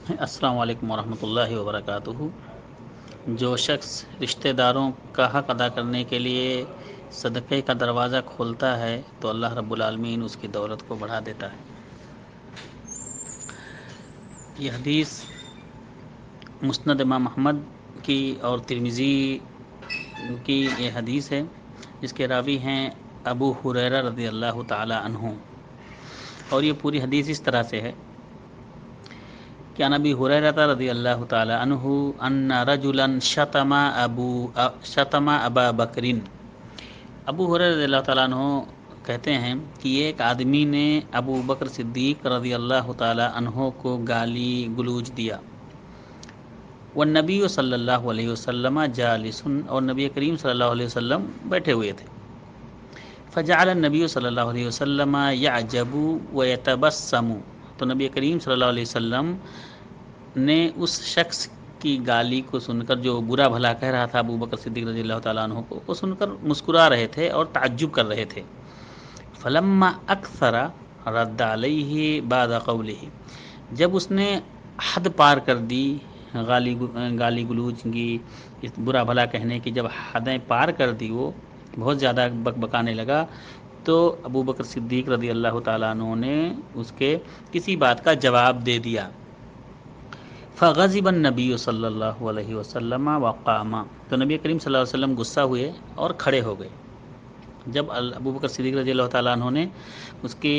السلام علیکم ورحمۃ اللہ وبرکاتہ۔ جو شخص رشتہ داروں کا حق ادا کرنے کے لیے صدقے کا دروازہ کھولتا ہے تو اللہ رب العالمین اس کی دولت کو بڑھا دیتا ہے۔ یہ حدیث مسند امام احمد کی اور ترمذی کی یہ حدیث ہے، جس کے راوی ہیں ابو ہریرہ رضی اللہ تعالی عنہ، اور یہ پوری حدیث اس طرح سے ہے کہ عن ابی ہریرہ رضی اللہ تعالی عنہ ان رجلا شتم ابا بکر۔ ابو ہریرہ رضی اللہ تعالیٰ عنہ کہتے ہیں کہ ایک آدمی نے ابو بکر صدیق رضی اللہ تعالی عنہ کو گالی گلوچ دیا۔ والنبی صلی اللہ علیہ وسلم جالس، اور نبی کریم صلی اللہ علیہ وسلم بیٹھے ہوئے تھے۔ فجعل النبی صلی اللہ علیہ وسلم یعجب ویتبسم، تو نبی کریم صلی اللہ علیہ وسلم نے اس شخص کی گالی کو سن کر، جو برا بھلا کہہ رہا تھا ابو بکر صدیق رضی اللہ تعالیٰ عنہ کو سن کر مسکرا رہے تھے اور تعجب کر رہے تھے۔ فلما اکثر رد علیہ بعد قولہ، جب اس نے حد پار کر دی گالی گلوچ کی، برا بھلا کہنے کی جب حدیں پار کر دی، وہ بہت زیادہ بکبکانے لگا، تو ابو بکر صدیق رضی اللہ تعالیٰ عنہ نے اس کے کسی بات کا جواب دے دیا۔ فغضب النبی صلی اللہ علیہ وسلم وقام، تو نبی کریم صلی اللہ علیہ وسلم غصہ ہوئے اور کھڑے ہو گئے۔ جب ابو بکر صدیق رضی اللہ تعالیٰ عنہ نے اس کی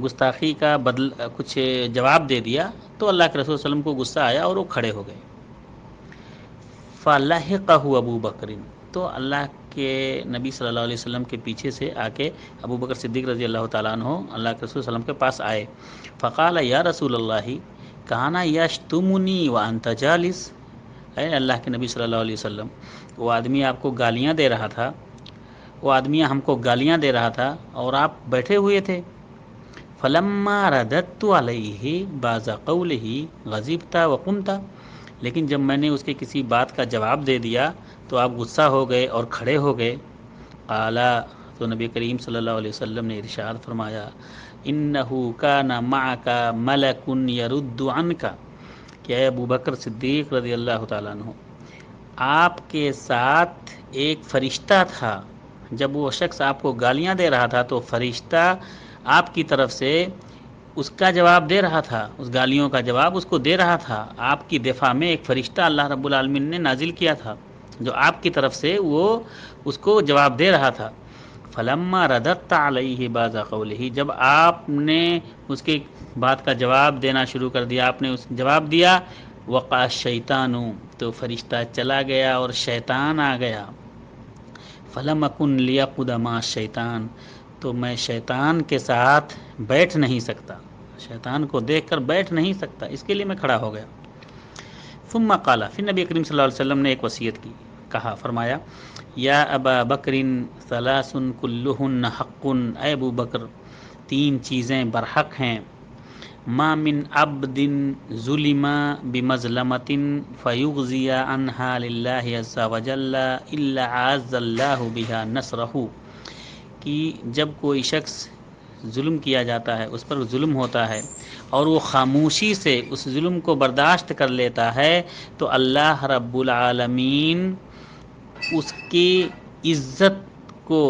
گستاخی کا کچھ جواب دے دیا تو اللہ کے رسول صلی اللہ علیہ وسلم کو غصہ آیا اور وہ کھڑے ہو گئے۔ فلحقہ ابو بکر، تو اللہ کے نبی صلی اللہ علیہ وسلم کے پیچھے سے آ کے ابو بکر صدیق رضی اللہ تعالیٰ عنہ اللہ کے رسول صلی اللہ علیہ وسلم کے پاس آئے۔ فقال یا رسول اللہ کانا یشتمنی وانت جالس، اے اللہ کے نبی صلی اللہ علیہ وسلم، وہ آدمی آپ کو گالیاں دے رہا تھا، وہ آدمی ہم کو گالیاں دے رہا تھا اور آپ بیٹھے ہوئے تھے۔ فلما رددت علیہ بعض قولہ غضبت وقمت، لیکن جب میں نے اس کے کسی بات کا جواب دے دیا تو آپ غصہ ہو گئے اور کھڑے ہو گئے۔ قال، تو نبی کریم صلی اللہ علیہ وسلم نے ارشاد فرمایا، انہ کان معک ملک یرد عنک، کہ اے ابو بکر صدیق رضی اللہ تعالیٰ عنہ، آپ کے ساتھ ایک فرشتہ تھا۔ جب وہ شخص آپ کو گالیاں دے رہا تھا تو فرشتہ آپ کی طرف سے اس کا جواب دے رہا تھا، اس گالیوں کا جواب اس کو دے رہا تھا۔ آپ کی دفاع میں ایک فرشتہ اللہ رب العالمین نے نازل کیا تھا جو آپ کی طرف سے وہ اس کو جواب دے رہا تھا۔ فلما رددت علیہ بعض قولہ، جب آپ نے اس کی بات کا جواب دینا شروع کر دیا، آپ نے اس جواب دیا، وقع الشیطان، تو فرشتہ چلا گیا اور شیطان آ گیا۔ فلم اکن لیقعد مع الشیطان، تو میں شیطان کے ساتھ بیٹھ نہیں سکتا، شیطان کو دیکھ کر بیٹھ نہیں سکتا، اس کے لیے میں کھڑا ہو گیا۔ ثم قال، پھر نبی کریم صلی اللہ علیہ وسلم نے ایک وصیت کی، کہا، فرمایا، یا ابا بکر ثلاث کلہن حق، اے ابو بکر، تین چیزیں برحق ہیں۔ ما من عبد ظلم بمظلمۃ فیغزی عنہا للہ عز وجل الا اعز اللہ بہا نصرہ، کہ جب کوئی شخص ظلم کیا جاتا ہے، اس پر ظلم ہوتا ہے اور وہ خاموشی سے اس ظلم کو برداشت کر لیتا ہے، تو اللہ رب العالمین اس کی عزت کو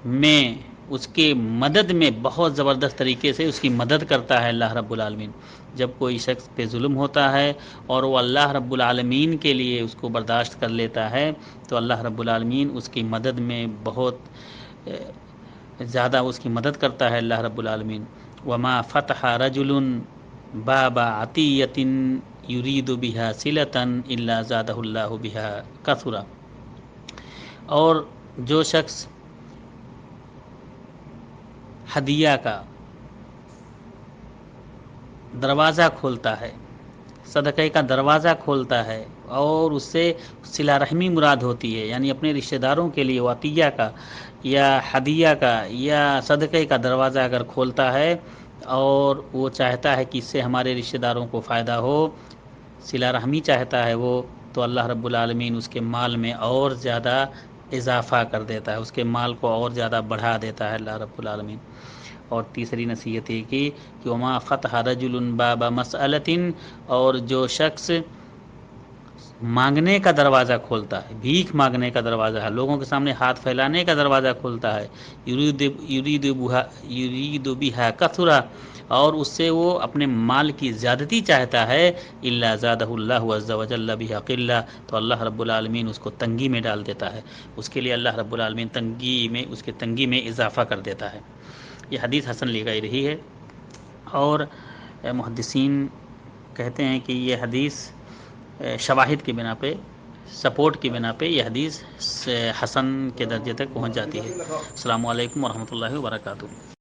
میں اس کے مدد میں بہت زبردست طریقے سے اس کی مدد کرتا ہے اللہ رب العالمین۔ جب کوئی شخص پہ ظلم ہوتا ہے اور وہ اللہ رب العالمین کے لیے اس کو برداشت کر لیتا ہے تو اللہ رب العالمین اس کی مدد میں بہت زیادہ اس کی مدد کرتا ہے اللہ رب العالمین۔ وما فتح رجل باب عطیۃ یرید بها صلۃ الا زادہ اللہ بها کثرا، اور جو شخص ہدیہ کا دروازہ کھولتا ہے، صدقے کا دروازہ کھولتا ہے، اور اس سے صلہ رحمی مراد ہوتی ہے، یعنی اپنے رشتہ داروں کے لیے عطیہ کا یا ہدیہ کا یا صدقے کا دروازہ اگر کھولتا ہے اور وہ چاہتا ہے کہ اس سے ہمارے رشتہ داروں کو فائدہ ہو، صلہ رحمی چاہتا ہے وہ، تو اللہ رب العالمین اس کے مال میں اور زیادہ اضافہ کر دیتا ہے، اس کے مال کو اور زیادہ بڑھا دیتا ہے اللہ رب العالمین۔ اور تیسری نصیحت یہ کی کہ وما فتح رجل باب مسألۃ، اور جو شخص مانگنے کا دروازہ کھولتا ہے، بھیک مانگنے کا دروازہ ہے، لوگوں کے سامنے ہاتھ پھیلانے کا دروازہ کھولتا ہے، یرید بہا کثرا، اور اس سے وہ اپنے مال کی زیادتی چاہتا ہے، الا زادہ اللہ عز وجل بہا قلہ، تو اللہ رب العالمین اس کو تنگی میں ڈال دیتا ہے، اس کے لیے اللہ رب العالمین اس کے تنگی میں اضافہ کر دیتا ہے۔ یہ حدیث حسن لی گئی رہی ہے، اور محدثین کہتے ہیں کہ یہ حدیث شواہد کی بنا پہ، سپورٹ کی بنا پہ یہ حدیث حسن کے درجے تک پہنچ جاتی ہے۔ السلام علیکم ورحمۃ اللہ وبرکاتہ۔